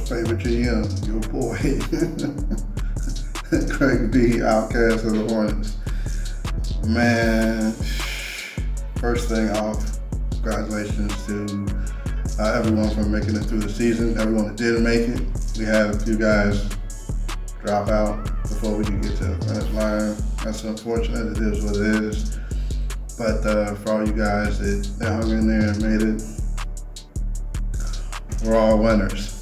favorite GM, your boy, Craig B, Outcast of the Hornets. Man, first thing off, congratulations to everyone for making it through the season. Everyone that didn't make it, we had a few guys drop out before we could get to the finish line. That's unfortunate. It is what it is. But for all you guys that hung in there and made it, we're all winners.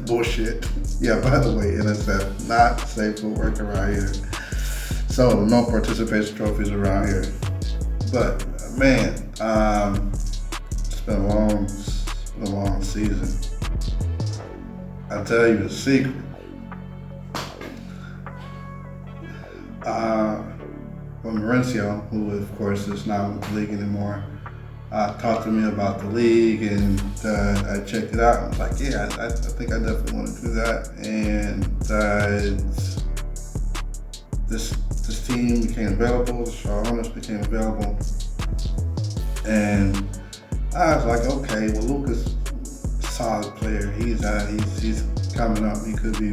Bullshit. Yeah, by the way, NSF, not safe for work around here. So, no participation trophies around here. But, man, it's been a long season. I'll tell you the secret. When Mauricio, who of course is not with the league anymore, talked to me about the league, and I checked it out. I was like, yeah, I think I definitely want to do that. And this team became available. The Charlotte Hornets became available, and I was like, okay, well, Luka's a solid player. He's coming up. He could be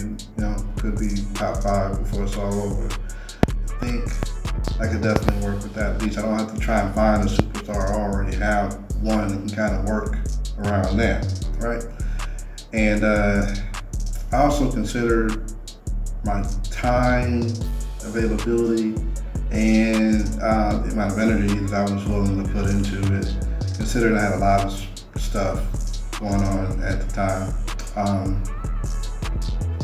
top 5 before it's all over. I think I could definitely work with that. At least I don't have to try and find a superstar. I already have one that can kind of work around that, right? And I also considered my time availability and the amount of energy that I was willing to put into it, considering I had a lot of stuff going on at the time.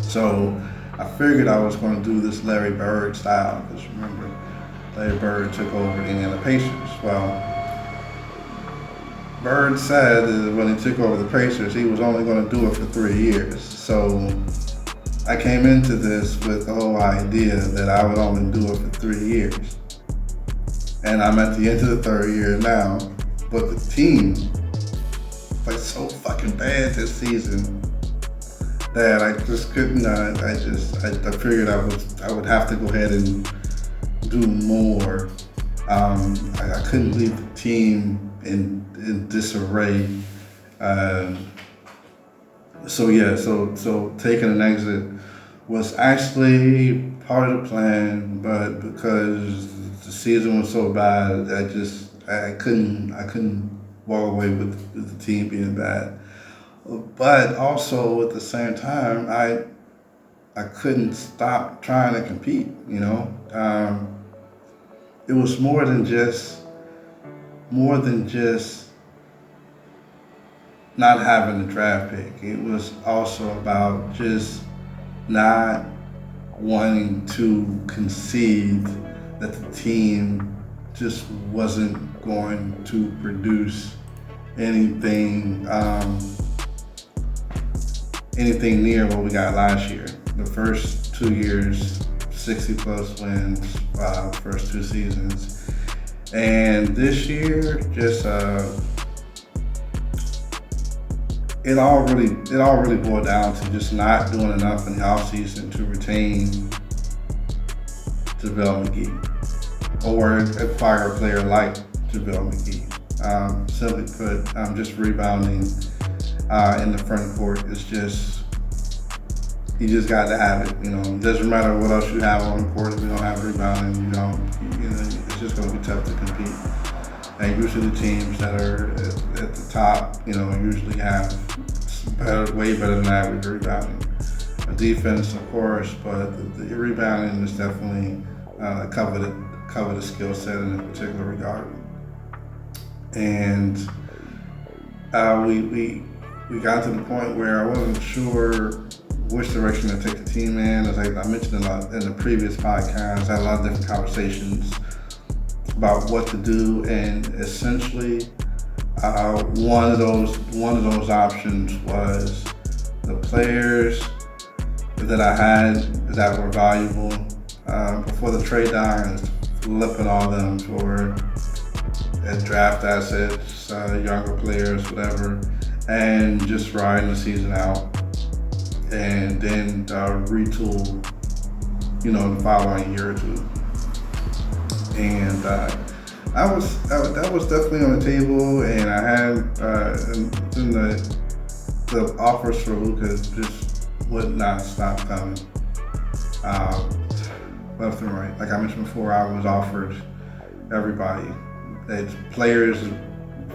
So I figured I was going to do this Larry Bird style, because remember, Larry Bird took over the Indiana Pacers. Well, Bird said that when he took over the Pacers, he was only going to do it for 3 years. So I came into this with the whole idea that I would only do it for 3 years. And I'm at the end of the 3rd year now, but the team played so fucking bad this season that I just couldn't. I figured I would have to go ahead and do more. I couldn't leave the team in disarray. So taking an exit was actually part of the plan, but because the season was so bad, I couldn't walk away with the team being bad. But also at the same time, I couldn't stop trying to compete. It was more than just not having the draft pick. It was also about just not wanting to concede that the team just wasn't going to produce anything near what we got last year. The first 2 years, 60 plus wins, first 2 seasons. And this year, just it all really boiled down to just not doing enough in the offseason to retain JaVale McGee or acquire a player like JaVale McGee. Simply put, just rebounding in the front court is just, you just got to have it. It doesn't matter what else you have on the court. If you don't have rebounding, it's just going to be tough to compete. And usually the teams that are at the top, usually have way better than average rebounding. Defense, of course, but the rebounding is definitely coveted skill set in a particular regard. And we got to the point where I wasn't sure which direction to take the team in. As I mentioned in the previous podcast, I had a lot of different conversations about what to do, and essentially one of those options was the players that I had that were valuable before the trade down, flipping all them for draft assets, younger players, whatever, and just riding the season out, and then retool, the following year or two. And that was definitely on the table, and I had the offers for Luka just would not stop coming. Left and right. Like I mentioned before, I was offered everybody. Players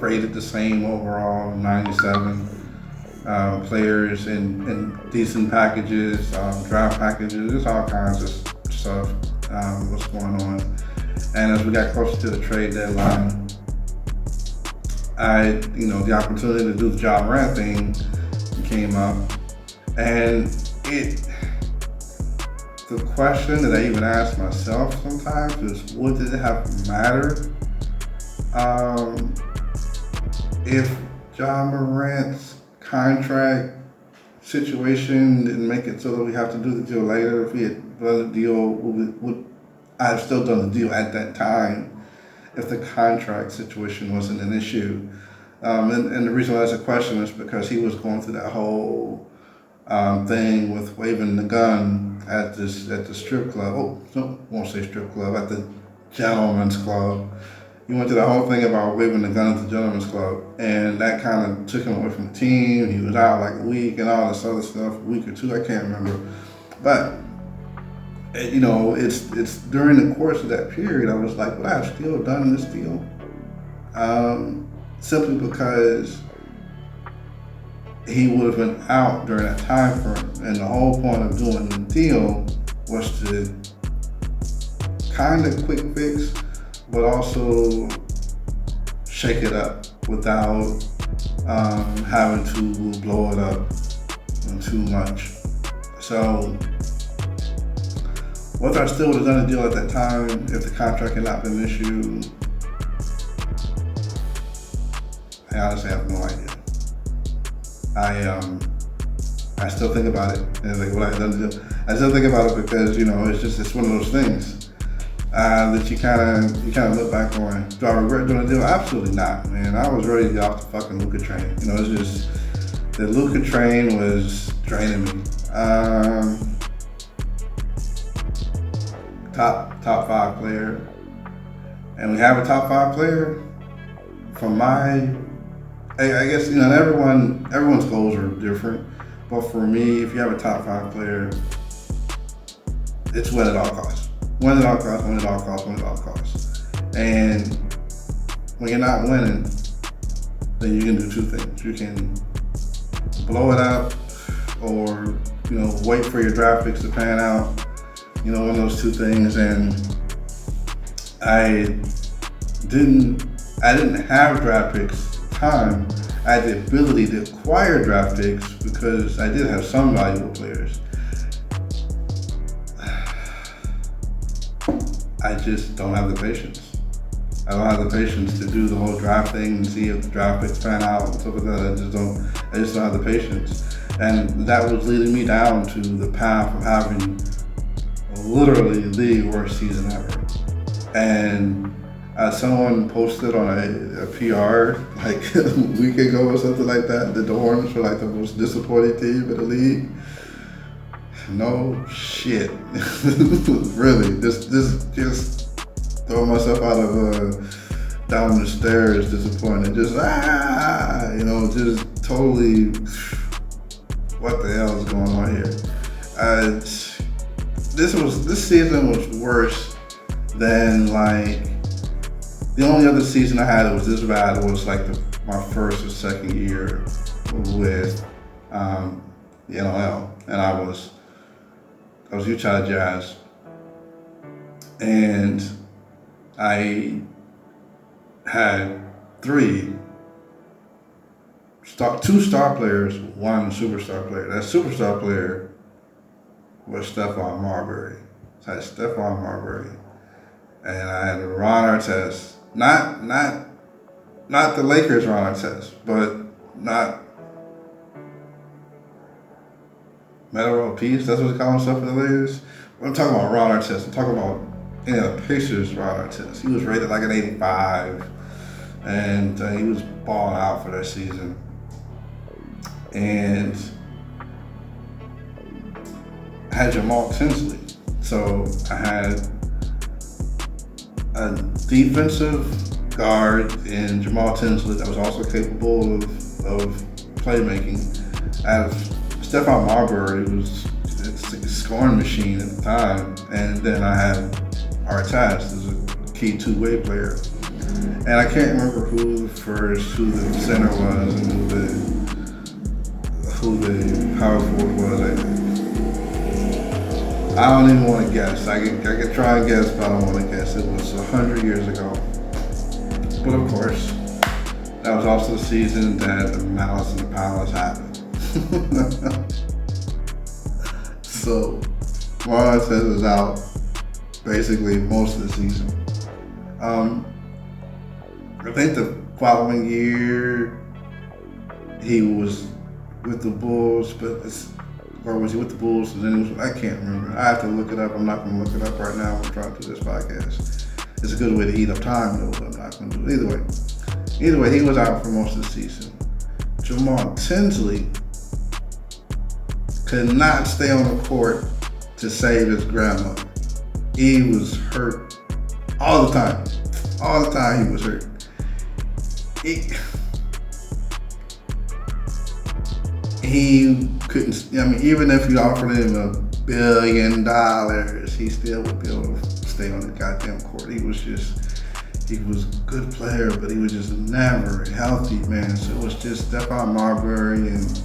rated the same overall, 97. Players in decent packages, draft packages, there's all kinds of stuff, what's going on. And as we got closer to the trade deadline, the opportunity to do the Ja Morant thing came up. And the question that I even ask myself sometimes is, what did it have to matter? If Ja Morant's contract situation didn't make it so that we have to do the deal later, if we had done the deal, I'd have still done the deal at that time if the contract situation wasn't an issue. And the reason why that's a question is because he was going through that whole thing with waving the gun at the strip club. Oh, no, won't say strip club, at the gentleman's club. He went through the whole thing about waving the gun at the gentleman's club, and that kind of took him away from the team. He was out like a week and all this other stuff, a week or two, I can't remember. But it's during the course of that period, I was like, would I have still done this deal? Simply because he would have been out during that time frame, and the whole point of doing the deal was to kind of quick fix, but also shake it up without having to blow it up too much. So whether I still would have done a deal at that time if the contract had not been issued, I honestly have no idea. I still think about it. And like, what I done to do, I still think about it because it's one of those things that you kind of look back on. Do I regret doing a deal? Absolutely not, man. I was ready to get off the fucking Luka train. It's just the Luka train was draining me. Top 5 player, and we have a top 5 player. From my, I guess everyone's goals are different, but for me, if you have a top 5 player, it's win at all costs. Win at all costs. Win at all costs. Win at all costs. And when you're not winning, then you can do two things. You can blow it up, or wait for your draft picks to pan out. One of those two things. And I didn't have draft picks at the time. I had the ability to acquire draft picks because I did have some valuable players. I just don't have the patience. I don't have the patience to do the whole draft thing and see if the draft picks pan out and stuff like that. I just don't have the patience. And that was leading me down to the path of having literally the worst season ever. And someone posted on a PR like a week ago or something like that, that the Hornets were like the most disappointing team in the league. No shit. Really, this just throwing myself out of down the stairs, disappointed. Just just totally. What the hell is going on here? This season was worse than like the only other season I had that was this bad was like my first or second year with the NLL, and I was Utah Jazz, and I had two star players, one superstar player. That superstar player was Stephon Marbury. So I had Stephon Marbury, and I had Ron Artest. Not the Lakers Ron Artest, but not Metal World Peace. That's what they call himself in the Lakers. I'm talking about Ron Artest. I'm talking about the Pacers Ron Artest. He was rated like an 85, and he was balling out for that season. And I had Jamal Tinsley. So I had a defensive guard in Jamal Tinsley that was also capable of playmaking. I had a Stephon Marbury was it's a scoring machine at the time, and then I had Artest as a key two-way player. And I can't remember who the center was, and who the power forward was. I don't even want to guess. I could try and guess, but I don't want to guess. It was 100 years ago. But of course, that was also the season that the Malice in the Palace happened. So, Marlon says is out basically most of the season. I think the following year he was with the Bulls, or was he with the Bulls? And then I can't remember. I have to look it up. I'm not going to look it up right now. I'm trying to do this podcast. It's a good way to eat up time, though, but I'm not going to do it. Either way, he was out for most of the season. Jamal Tinsley could not stay on the court to save his grandmother. He was hurt all the time. All the time he was hurt. He couldn't, even if you offered him $1 billion, he still would be able to stay on the goddamn court. He was a good player, but he was just never healthy, man. So it was just Stephon Marbury and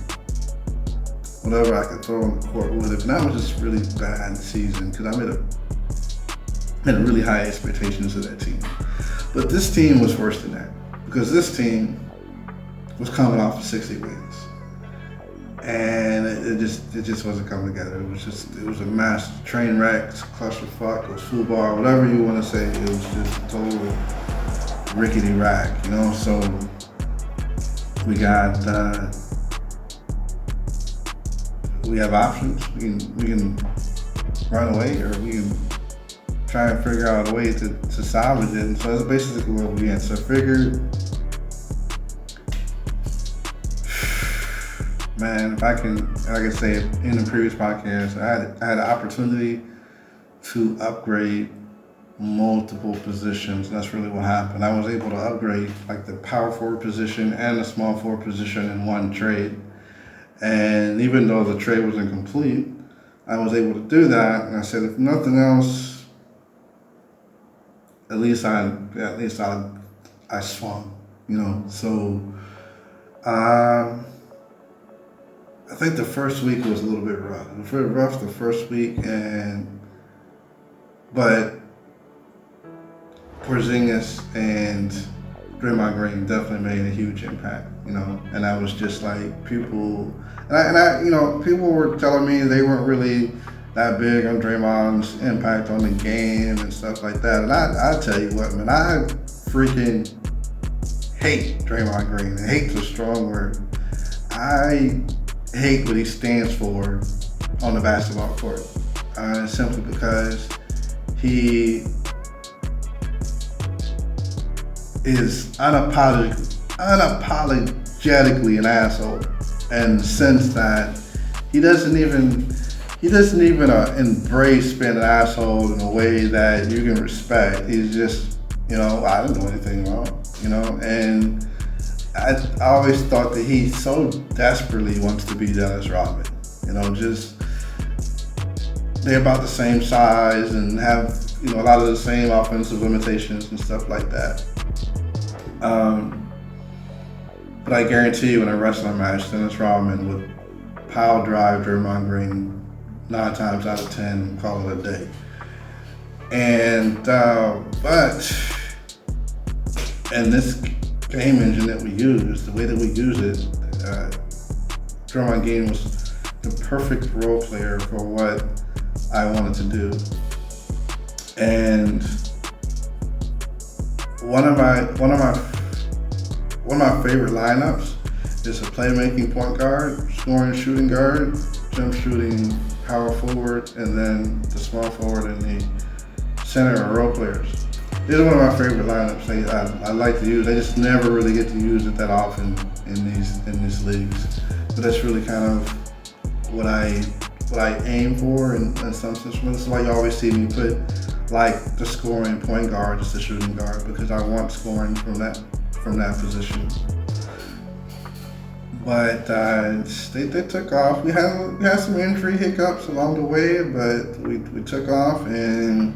whatever I could throw on the court with him. And that was just really bad season because I had really high expectations of that team. But this team was worse than that because this team was coming off of 60 wins. And it just wasn't coming together. It was a mass train wreck, clusterfuck, it was football, whatever you want to say. It was just a total rickety rack, So we have options. We can run away, or we can try and figure out a way to salvage it. And so that's basically what we had. So I figured, man, if I can, like I said in the previous podcast, I had the opportunity to upgrade multiple positions. That's really what happened. I was able to upgrade like the power forward position and the small forward position in one trade. And even though the trade was incomplete, I was able to do that. And I said, if nothing else, at least I swung, So I think the first week was a little bit rough. It was very rough the first week, but Porzingis and Draymond Green definitely made a huge impact, And I was just like people were telling me they weren't really that big on Draymond's impact on the game and stuff like that. And I tell you what, man, I freaking hate Draymond Green. And hate's a strong word. I hate what he stands for on the basketball court, simply because he is unapologetically an asshole, in the sense that he doesn't even embrace being an asshole in a way that you can respect. He's just, I didn't do anything wrong, and I always thought that he so desperately wants to be Dennis Rodman. Just they're about the same size and have, a lot of the same offensive limitations and stuff like that. But I guarantee you in a wrestling match, Dennis Rodman would pile drive Draymond Green 9 times out of 10 and call it a day. And, and this game engine that we use, the way that we use it, Draymond Green was the perfect role player for what I wanted to do. And one of my favorite lineups is a playmaking point guard, scoring shooting guard, jump shooting power forward, and then the small forward and the center or role players. These are one of my favorite lineups. I like to use. I just never really get to use it that often in these leagues. But that's really kind of what I aim for in some situations. That's why you always see me put like the scoring point guard as the shooting guard, because I want scoring from that position. But they took off. We had some injury hiccups along the way, but we took off and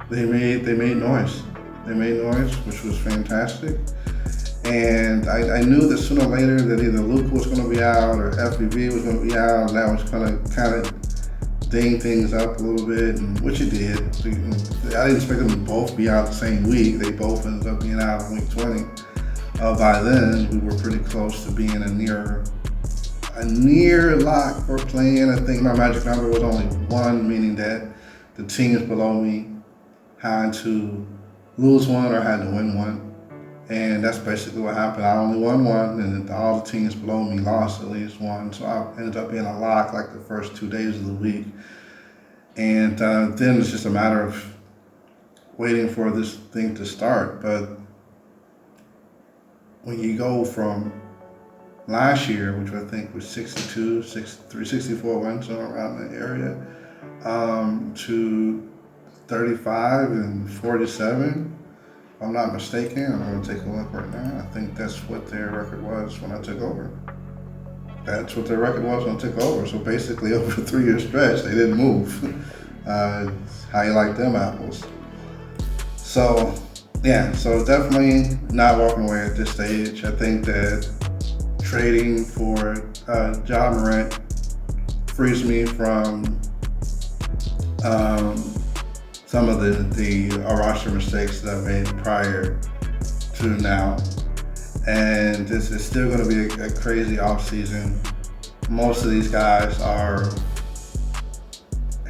they made noise. They made noise, which was fantastic. And I knew that sooner or later that either Luke was going to be out or FBB was going to be out, and that was going to kind of ding things up a little bit, and which it did. I didn't expect them to both be out the same week. They both ended up being out on week 20. By then, we were pretty close to being a near lock for playing. I think my magic number was only 1, meaning that the teams below me had to lose 1 or had to win 1. And that's basically what happened. I only won 1, and all the teams below me lost at least 1. So I ended up being a lock like the first 2 days of the week. And then it's just a matter of waiting for this thing to start. But when you go from last year, which I think was 62, 63, 64 wins around the area, to 35 and 47, if I'm not mistaken, I'm going to take a look right now. I think that's what their record was when I took over. That's what their record was when I took over. So basically, over a 3-year stretch, they didn't move. How you like them apples? So, yeah, so definitely not walking away at this stage. I think that trading for Ja Morant frees me from some of the roster mistakes that I made prior to now. And this is still going to be a crazy offseason. Most of these guys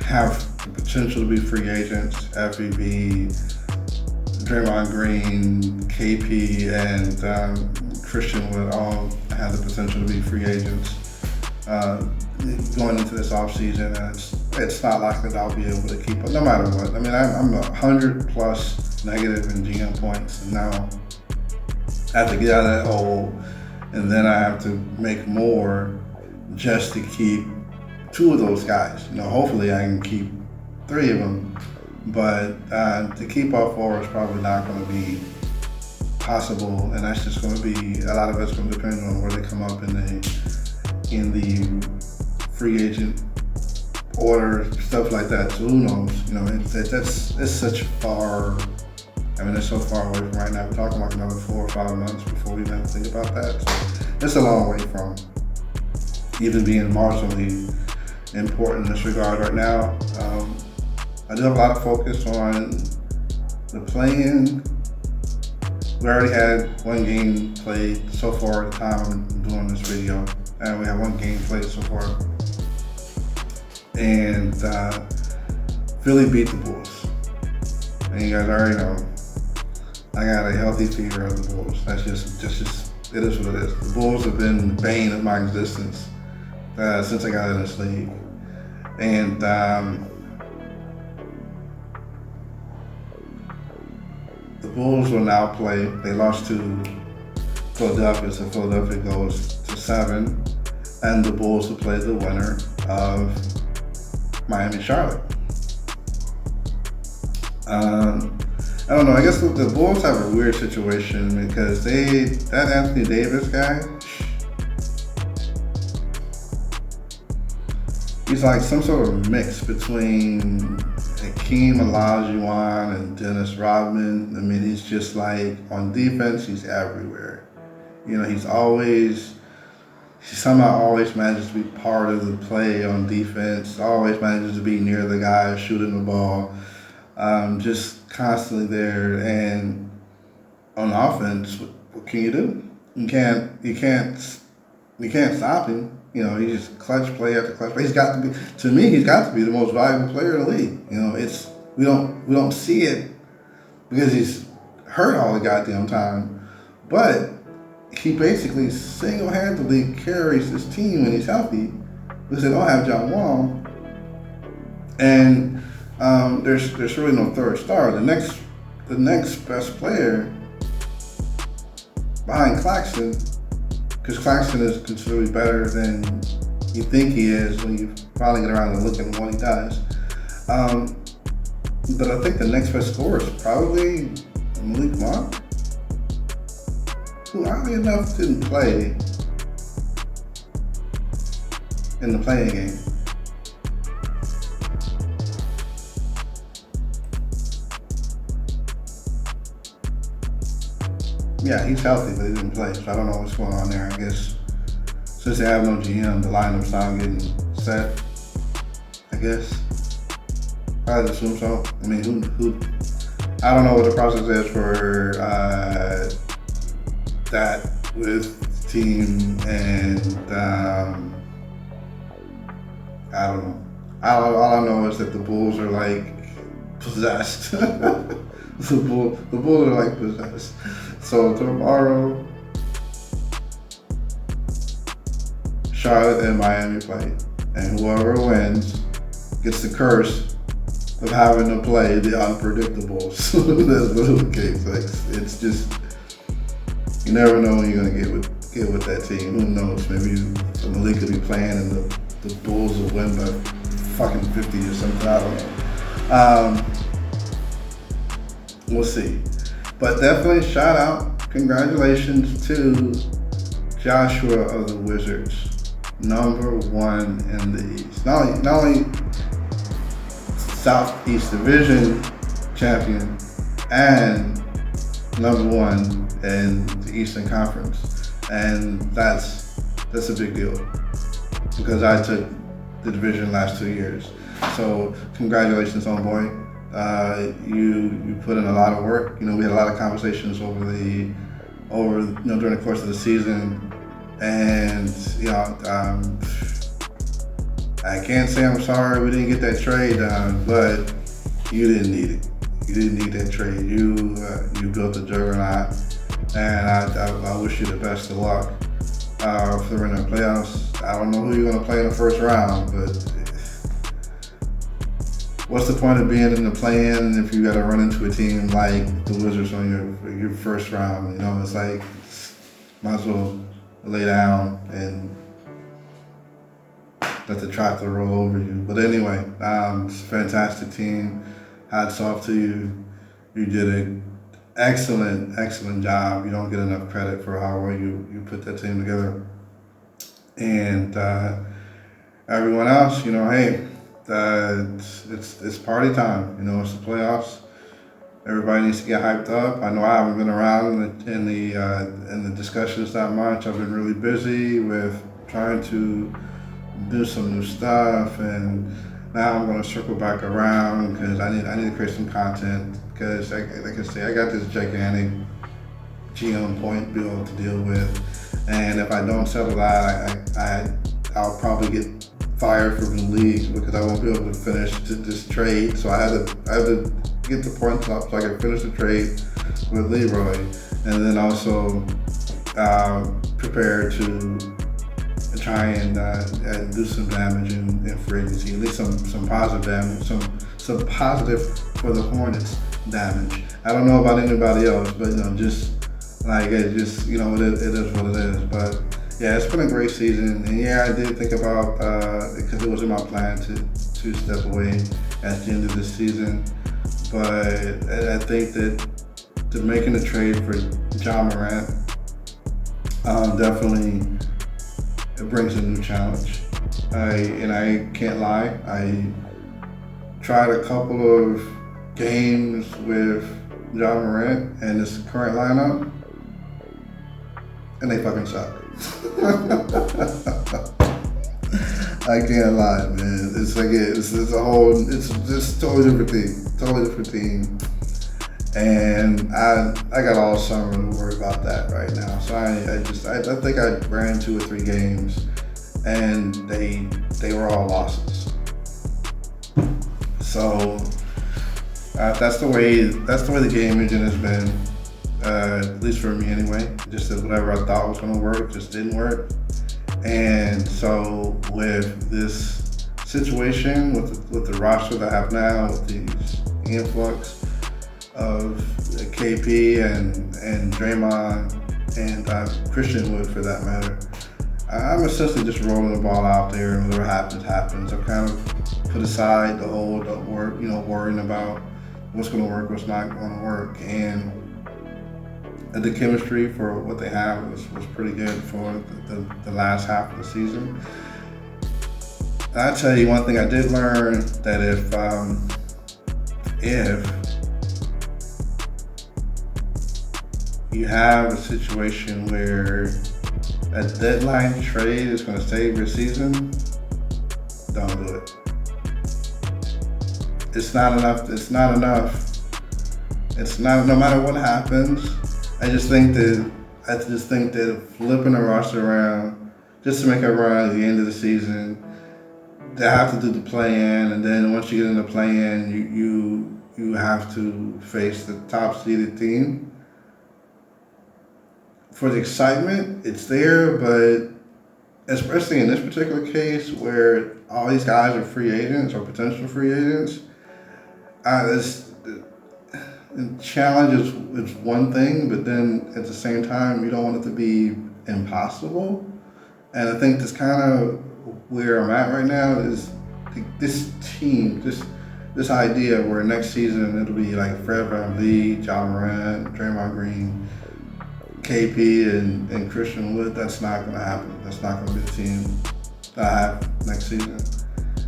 have the potential to be free agents. FEB, Draymond Green, KP, and Christian would all have the potential to be free agents going into this offseason. And it's not likely that I'll be able to keep up, no matter what. I mean, I'm 100 plus negative in GM points, and now I have to get out of that hole, and then I have to make more just to keep 2 of those guys. Hopefully I can keep 3 of them, but to keep all 4 is probably not going to be possible, and that's just going to be, a lot of it's going to depend on where they come up in the free agent order, stuff like that. So who knows? It's such far. I mean, it's so far away from right now. We're talking like another 4 or 5 months before we even have to think about that. So it's a long way from even being marginally important in this regard right now. I do have a lot of focus on the play-in. We already had 1 game played so far at the time I'm doing this video. And we have 1 game played so far. And Philly beat the Bulls. And you guys already know, I got a healthy fear of the Bulls. That's just it is what it is. The Bulls have been the bane of my existence since I got in this league. And the Bulls will now play. They lost to Philadelphia, so Philadelphia goes to 7, and the Bulls will play the winner of Miami-Charlotte. I don't know. I guess the Bulls have a weird situation because that Anthony Davis guy, he's like some sort of mix between Hakeem Olajuwon and Dennis Rodman. I mean, he's just like, on defense, he's everywhere. He somehow always manages to be part of the play on defense, always manages to be near the guy shooting the ball, just constantly there. And on offense, what can you do? You can't stop him. He's just clutch play after clutch play. He's got to be the most valuable player in the league. We don't see it because he's hurt all the goddamn time, but he basically single-handedly carries this team when he's healthy because they don't have John Wall, and there's really no third star. The next best player behind Claxton, because Claxton is considerably better than you think he is when you finally get around to looking at what he does. But I think the next best scorer is probably Malik Monk, who oddly enough didn't play in the playing game. Yeah, he's healthy, but he didn't play, so I don't know what's going on there. I guess since they have no GM, the lineup's not getting set. I guess I'd assume so. I mean, who? I don't know what the process is for that with the team, and I don't know. All I know is that the Bulls are like possessed. The Bulls are like possessed. So tomorrow, Charlotte and Miami play, and whoever wins gets the curse of having to play the unpredictables. That's the case. Like, it's just, you never know when you're gonna get with that team. Who knows? Maybe Malik could be playing and the Bulls will win by fucking 50 or something. I don't know. We'll see. But definitely shout out, congratulations to Joshua of the Wizards, #1 in the East. Not only Southeast Division champion and #1 in the Eastern Conference, and that's a big deal because I took the division last 2 years. So congratulations, homeboy. You put in a lot of work. We had a lot of conversations over during the course of the season, and I can't say I'm sorry we didn't get that trade done, but you didn't need it. You didn't need that trade. You built a juggernaut, and I wish you the best of luck for the rest of the playoffs. I don't know who you're going to play in the first round, but what's the point of being in the play-in if you got to run into a team like the Wizards on your first round? It's like, might as well lay down and let the tractor roll over you. But anyway, it's a fantastic team. Hats off to you. You did an excellent job. You don't get enough credit for how well you put that team together. And everyone else, hey, it's party time. It's the playoffs. Everybody needs to get hyped up. I know I haven't been around in the discussions that much. I've been really busy with trying to do some new stuff, and now I'm going to circle back around because I need to create some content because, like I say, I got this gigantic GM point bill to deal with, and if I don't settle that, I'll probably get fired from the league because I won't be able to finish this trade. So I had to get the points up so I could finish the trade with Leroy, and then also prepare to try and do some damage in free agency, at least some positive damage, some positive for the Hornets damage. I don't know about anybody else, but it is what it is. But yeah, it's been a great season, and yeah, I did think about because it was in my plan to step away at the end of this season, but I think that making the trade for John Morant definitely. It brings a new challenge. I can't lie. I tried a couple of games with John Morant and this current lineup, and they fucking suck. I can't lie, man. It's just totally different team. And I got all summer to worry about that right now. So I think I ran 2 or 3 games, and they were all losses. So that's the way the game engine has been, at least for me anyway. Just that whatever I thought was going to work just didn't work. And so with this situation, with the roster that I have now, with the influx of KP and Draymond and Christian Wood for that matter, I'm essentially just rolling the ball out there, and whatever happens. I've kind of put aside the whole worrying about what's going to work, what's not going to work, and the chemistry for what they have was pretty good for the last half of the season. I tell you one thing I did learn that if you have a situation where a deadline trade is going to save your season, don't do it. It's not enough. It's not enough. It's not. No matter what happens, I just think that flipping the roster around just to make a run at the end of the season, they have to do the play-in, and then once you get in the play-in, you have to face the top seeded team. For the excitement, it's there, but especially in this particular case where all these guys are free agents or potential free agents, the challenge is one thing, but then at the same time, you don't want it to be impossible. And I think that's kind of where I'm at right now is this team, this idea where next season it'll be like Fred VanVleet, Ja Morant, Draymond Green, KP, and Christian Wood. That's not going to happen. That's not going to be the team that I have next season.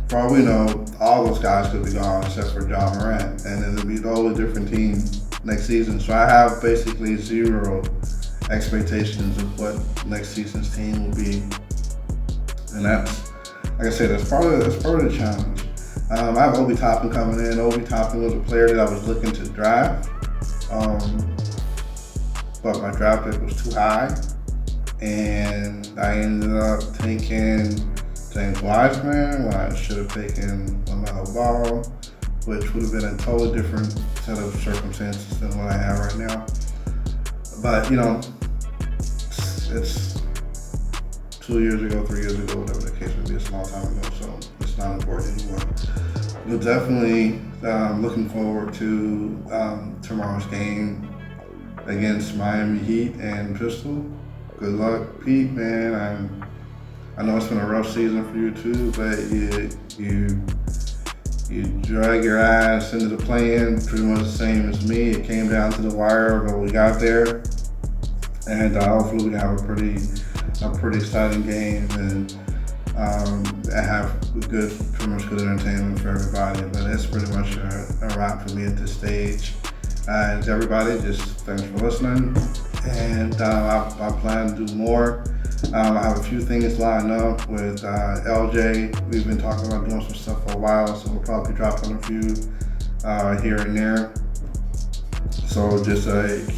For all we know, all those guys could be gone except for Ja Morant, and it'll be a totally different team next season. So I have basically zero expectations of what next season's team will be, and that's, like I said, that's part of the challenge. I have Obi Toppin coming in. Obi Toppin was a player that I was looking to draft, but my draft pick was too high, and I ended up taking James Wiseman when I should have taken LaMelo Ball, which would have been a totally different set of circumstances than what I have right now. But it's 2 years ago, 3 years ago, whatever the case may be. It's a long time ago, so it's not important anymore. But definitely looking forward to tomorrow's game against Miami Heat and Pistol. Good luck, Pete, man. I know it's been a rough season for you too, but you drag your ass into the play-in, pretty much the same as me. It came down to the wire, but we got there, and hopefully we have a pretty exciting game and have pretty much good entertainment for everybody. But it's pretty much a wrap for me at this stage. And everybody, just thanks for listening, and I plan to do more. I have a few things lined up with LJ. We've been talking about doing some stuff for a while, so we'll probably be dropping a few here and there. So just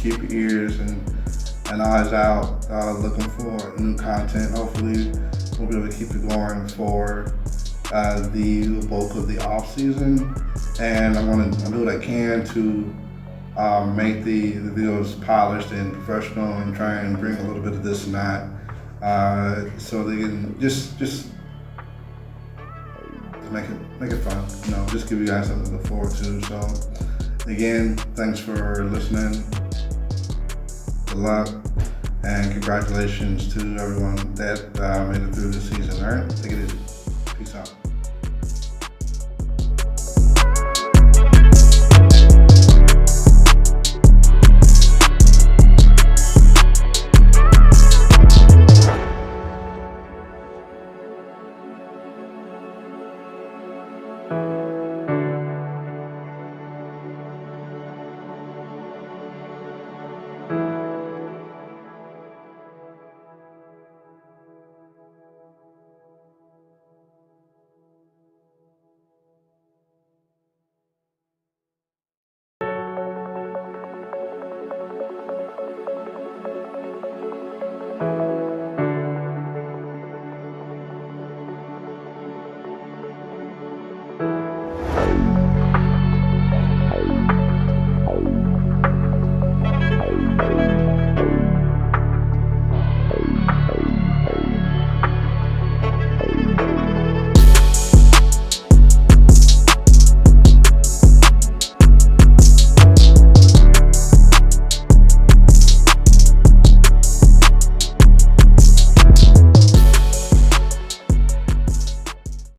keep your ears and eyes out, looking for new content. Hopefully, we'll be able to keep it going for the bulk of the off season, and I want to do what I can to make the videos polished and professional, and try and bring a little bit of this and that. So they can just make it fun, just give you guys something to look forward to. So again, thanks for listening. Good luck, and congratulations to everyone that made it through this season. All right, take it easy. Peace out.